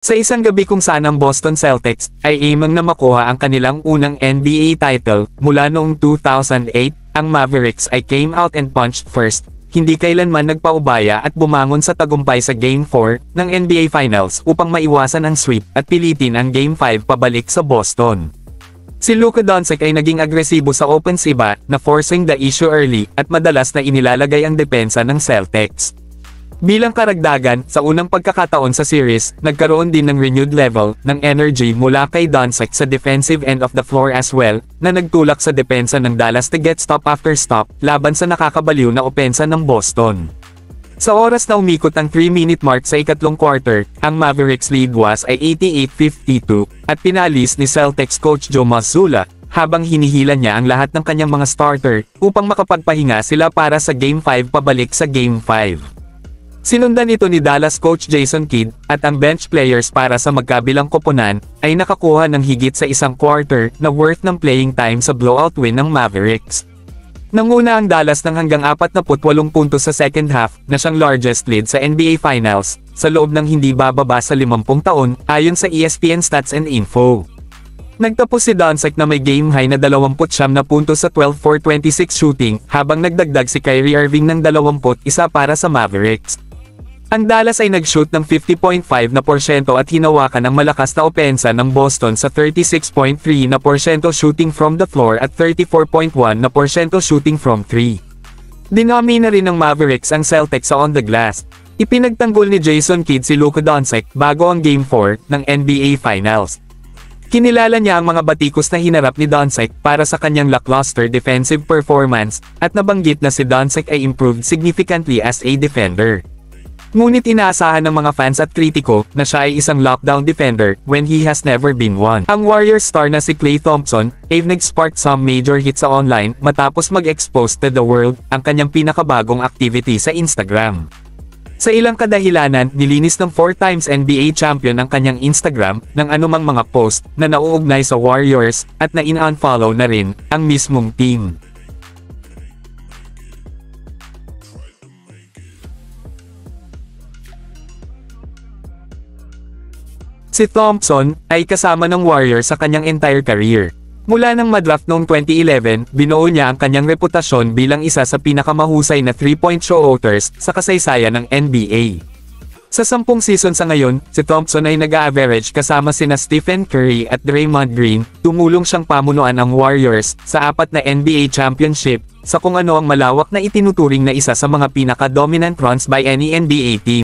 Sa isang gabi kung saan ang Boston Celtics ay aimang na makuha ang kanilang unang NBA title mula noong 2008, ang Mavericks ay came out and punched first, hindi kailanman nagpaubaya at bumangon sa tagumpay sa Game 4 ng NBA Finals upang maiwasan ang sweep at pilitin ang Game 5 pabalik sa Boston. Si Luka Doncic ay naging agresibo sa opensiba na forcing the issue early at madalas na inilalagay ang depensa ng Celtics. Bilang karagdagan, sa unang pagkakataon sa series, nagkaroon din ng renewed level ng energy mula kay Doncic sa defensive end of the floor as well, na nagtulak sa depensa ng Dallas to get stop after stop, laban sa nakakabaliw na opensa ng Boston. Sa oras na umikot ang 3-minute mark sa ikatlong quarter, ang Mavericks lead was ay 88-52, at pinalis ni Celtics coach Joe Mazzulla, habang hinihila niya ang lahat ng kanyang mga starter, upang makapagpahinga sila para sa Game 5 pabalik sa Game 5. Sinundan ito ni Dallas coach Jason Kidd, at ang bench players para sa magkabilang koponan, ay nakakuha ng higit sa isang quarter na worth ng playing time sa blowout win ng Mavericks. Nanguna ang Dallas ng hanggang 48 puntos sa second half, na siyang largest lead sa NBA Finals, sa loob ng hindi bababa sa 50 taon, ayon sa ESPN Stats and Info. Nagtapos si Doncic na may game-high na 29 na puntos sa 12-for-26 shooting, habang nagdagdag si Kyrie Irving ng 21 para sa Mavericks. Ang Dallas ay nag-shoot ng 50.5% at hinawakan ang malakas na opensa ng Boston sa 36.3% shooting from the floor at 34.1% shooting from 3. Dinami na rin ng Mavericks ang Celtics sa on the glass. Ipinagtanggol ni Jason Kidd si Luka Doncic bago ang Game 4 ng NBA Finals. Kinilala niya ang mga batikos na hinarap ni Doncic para sa kanyang lackluster defensive performance, at nabanggit na si Doncic ay improved significantly as a defender. Ngunit inaasahan ng mga fans at kritiko na siya ay isang lockdown defender when he has never been one. Ang Warriors star na si Klay Thompson ay nag-spark some major hits sa online matapos mag-expose to the world ang kanyang pinakabagong activity sa Instagram. Sa ilang kadahilanan, nilinis ng 4 times NBA champion ang kanyang Instagram ng anumang mga post na nauugnay sa Warriors, at na in-unfollow na rin ang mismong team. Si Thompson ay kasama ng Warriors sa kanyang entire career. Mula nang madraft noong 2011, binuo niya ang kanyang reputasyon bilang isa sa pinakamahusay na 3-point shooters sa kasaysayan ng NBA. Sa 10 season sa ngayon, si Thompson ay nag-a-average kasama sina Stephen Curry at Draymond Green. Tumulong siyang pamunuan ang Warriors sa 4 na NBA championship, sa kung ano ang malawak na itinuturing na isa sa mga pinaka-dominant runs by any NBA team.